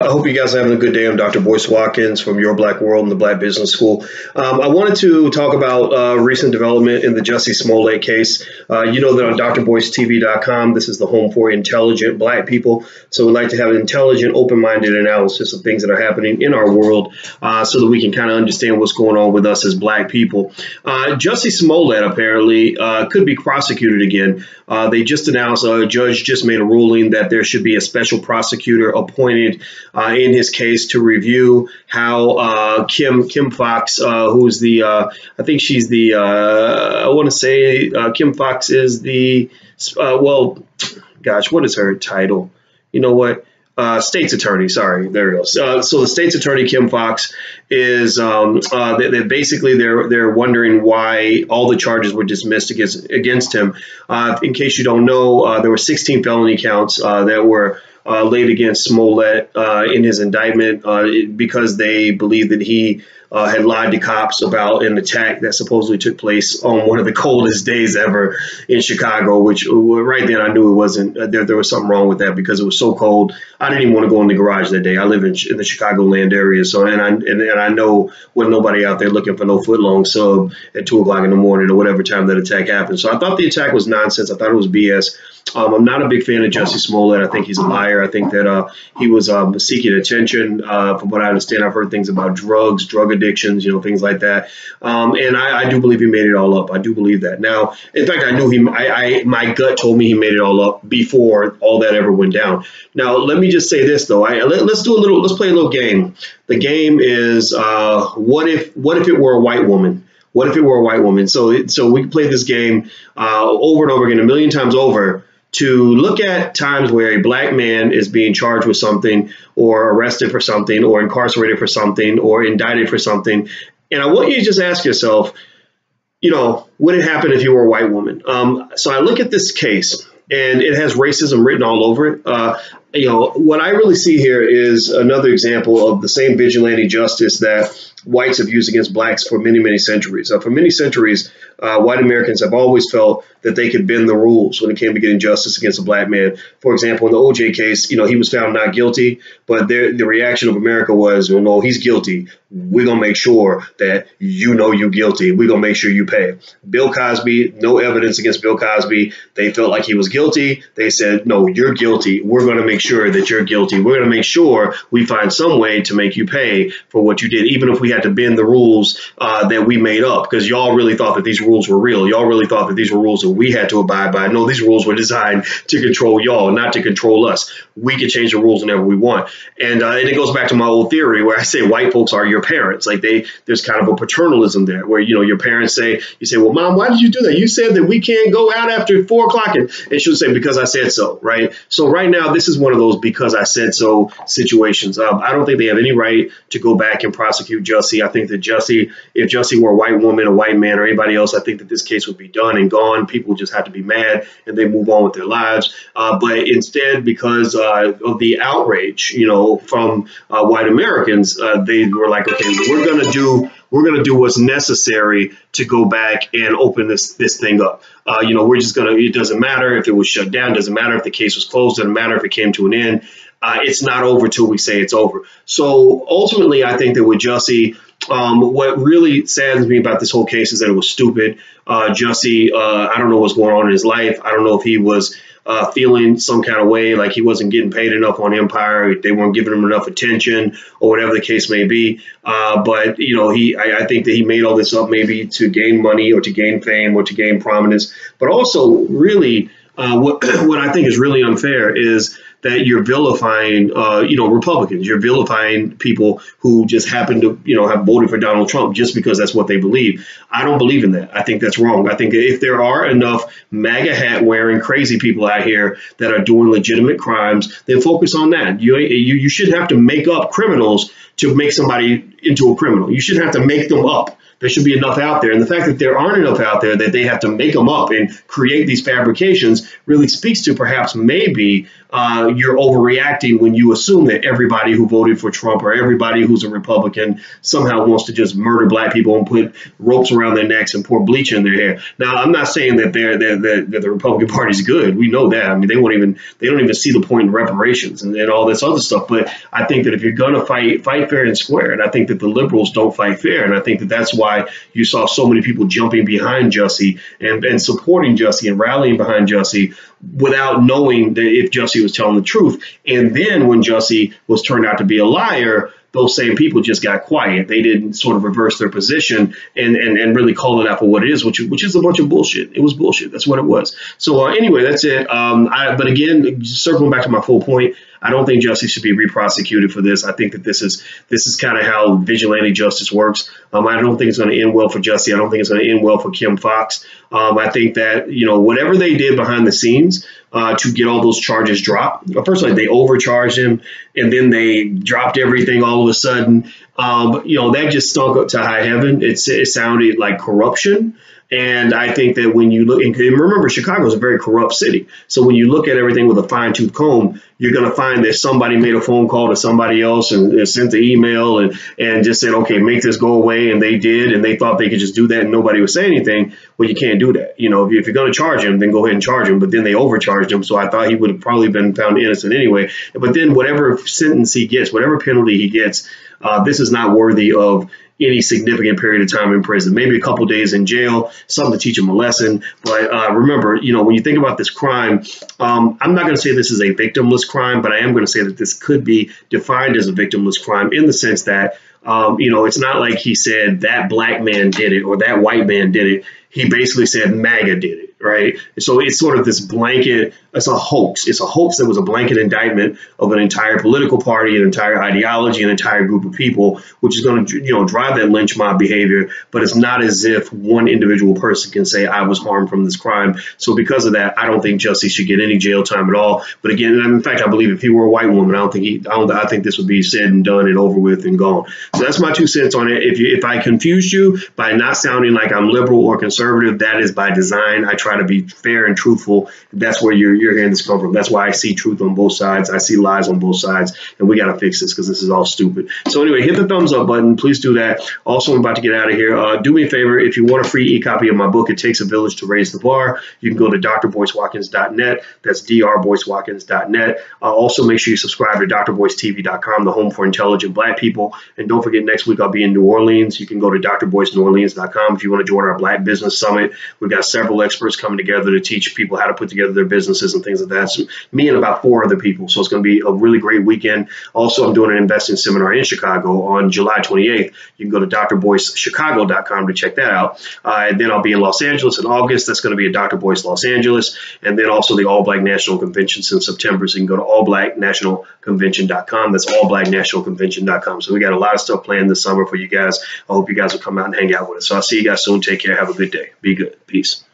I hope you guys are having a good day. I'm Dr. Boyce Watkins from Your Black World and the Black Business School. I wanted to talk about recent development in the Jussie Smollett case. You know that on drboycetv.com, this is the home for intelligent Black people. So we'd like to have an intelligent, open-minded analysis of things that are happening in our world so that we can kind of understand what's going on with us as Black people. Jussie Smollett apparently could be prosecuted again. They just announced, a judge just made a ruling that there should be a special prosecutor appointed in his case to review how Kim Foxx, who's the, I think she's the, I want to say Kim Foxx is the, well, gosh, what is her title? You know what? State's attorney. Sorry, there it goes. So the state's attorney, Kim Foxx, is basically they're wondering why all the charges were dismissed against him. In case you don't know, there were 16 felony counts that were laid against Smollett in his indictment because they believe that he had lied to cops about an attack that supposedly took place on one of the coldest days ever in Chicago, which right then I knew it wasn't, there was something wrong with that because it was so cold. I didn't even want to go in the garage that day. I live in the Chicagoland area, so and I know when nobody out there looking for no footlong sub at 2 o'clock in the morning or whatever time that attack happened. So I thought the attack was nonsense. I thought it was BS. I'm not a big fan of Jussie Smollett. I think he's a liar. I think that he was seeking attention. From what I understand, I've heard things about drugs, drug addictions, you know, things like that. And I do believe he made it all up. I do believe that. Now, in fact, I knew my gut told me he made it all up before all that ever went down. Now, let me just say this, though. Let's play a little game. The game is what if it were a white woman? What if it were a white woman? So we can play this game over and over again, a million times over, to look at times where a Black man is being charged with something or arrested for something or incarcerated for something or indicted for something. And I want you to just ask yourself, you know, would it happen if you were a white woman? So I look at this case and it has racism written all over it. You know, what I really see here is another example of the same vigilante justice that whites have used against Blacks for many, many centuries. For many centuries, white Americans have always felt that they could bend the rules when it came to getting justice against a Black man. For example, in the O.J. case, you know, he was found not guilty, but the reaction of America was, well, no, he's guilty. We're going to make sure that you know you're guilty. We're going to make sure you pay. Bill Cosby, no evidence against Bill Cosby. They felt like he was guilty. They said, no, you're guilty. We're going to make sure that you're guilty. We're going to make sure we find some way to make you pay for what you did, even if we had to bend the rules that we made up, because y'all really thought that these rules were real. Y'all really thought that these were rules that we had to abide by. No, these rules were designed to control y'all, not to control us. We can change the rules whenever we want. And it goes back to my old theory where I say white folks are your parents. Like there's kind of a paternalism there where, you know, your parents you say, well, Mom, why did you do that? You said that we can't go out after 4 o'clock. And she'll say, because I said so, right? So right now, this is one of those because I said so situations. I don't think they have any right to go back and prosecute Jussie. I think that if Jussie were a white woman, a white man, or anybody else, I think that this case would be done and gone. People would just have to be mad and they move on with their lives. But instead, because of the outrage, you know, from white Americans, they were like, okay, we're going to do what's necessary to go back and open this thing up. You know, we're just it doesn't matter if it was shut down, doesn't matter if the case was closed, doesn't matter if it came to an end. It's not over till we say it's over. So ultimately, I think that with Jussie, what really saddens me about this whole case is that it was stupid. Jussie, I don't know what's going on in his life. I don't know if he was feeling some kind of way, like he wasn't getting paid enough on Empire, they weren't giving him enough attention, or whatever the case may be. But you know, I think that he made all this up maybe to gain money or to gain fame or to gain prominence. But also, really, what I think is really unfair is that you're vilifying, you know, Republicans. You're vilifying people who just happen to, you know, have voted for Donald Trump just because that's what they believe. I don't believe in that. I think that's wrong. I think if there are enough MAGA hat wearing crazy people out here that are doing legitimate crimes, then focus on that. You shouldn't have to make up criminals to make somebody into a criminal. You shouldn't have to make them up. There should be enough out there. And the fact that there aren't enough out there that they have to make them up and create these fabrications really speaks to perhaps maybe you're overreacting when you assume that everybody who voted for Trump or everybody who's a Republican somehow wants to just murder black people and put ropes around their necks and pour bleach in their hair. Now, I'm not saying that the Republican Party is good. We know that. I mean, they don't even see the point in reparations and all this other stuff. But I think that if you're going to fight fair and square, and I think that the liberals don't fight fair, and I think that that's why you saw so many people jumping behind Jussie and supporting Jussie and rallying behind Jussie without knowing that if Jussie was telling the truth. And then when Jussie was turned out to be a liar, those same people just got quiet. They didn't sort of reverse their position and really call it out for what it is, which is a bunch of bullshit. It was bullshit. That's what it was. So anyway, that's it. But again, circling back to my full point, I don't think Jussie should be re-prosecuted for this. I think that this is kind of how vigilante justice works. I don't think it's going to end well for Jussie. I don't think it's going to end well for Kim Foxx. I think that, whatever they did behind the scenes to get all those charges dropped. First, they overcharged him, and then they dropped everything all of a sudden. That just stunk up to high heaven. It sounded like corruption. And I think that when you look, and remember, Chicago is a very corrupt city. So when you look at everything with a fine-tooth comb, you're going to find that somebody made a phone call to somebody else and sent the email and just said, okay, make this go away. And they did. And they thought they could just do that and nobody would say anything. Well, you can't do that. If you're going to charge him, then go ahead and charge him. But then they overcharged him. So I thought he would have probably been found innocent anyway. But then whatever sentence he gets, whatever penalty he gets, this is not worthy of any significant period of time in prison, maybe a couple of days in jail, something to teach him a lesson. But remember, when you think about this crime, I'm not going to say this is a victimless crime, but I am going to say that this could be defined as a victimless crime in the sense that, it's not like he said that black man did it or that white man did it. He basically said MAGA did it, right? So it's sort of this blanket, it's a hoax. It's a hoax that was a blanket indictment of an entire political party, an entire ideology, an entire group of people, which is going to, drive that lynch mob behavior. But it's not as if one individual person can say, I was harmed from this crime. So because of that, I don't think Jussie should get any jail time at all. But again, in fact, I believe if he were a white woman, I think this would be said and done and over with and gone. So that's my 2 cents on it. If I confused you by not sounding like I'm liberal or conservative, that is by design. I try to be fair and truthful. That's where you're hearing this come from. That's why I see truth on both sides. I see lies on both sides, and we got to fix this because this is all stupid. So anyway, hit the thumbs up button. Please do that. Also, I'm about to get out of here. Do me a favor. If you want a free e-copy of my book, It Takes a Village to Raise the Bar, you can go to drboycewatkins.net. That's drboycewatkins.net. Also, make sure you subscribe to drboycetv.com, the home for intelligent black people. And don't forget, next week I'll be in New Orleans. You can go to drboyceneworleans.com if you want to join our Black Business Summit. We've got several experts coming together to teach people how to put together their businesses and things like that. So me and about 4 other people. So it's going to be a really great weekend. Also, I'm doing an investing seminar in Chicago on July 28th. You can go to drboycechicago.com to check that out. And then I'll be in Los Angeles in August. That's going to be at Dr. Boyce Los Angeles. And then also the All Black National Conventions in September. So you can go to allblacknationalconvention.com. That's allblacknationalconvention.com. So we got a lot of stuff planned this summer for you guys. I hope you guys will come out and hang out with us. So I'll see you guys soon. Take care. Have a good day. Be good. Peace.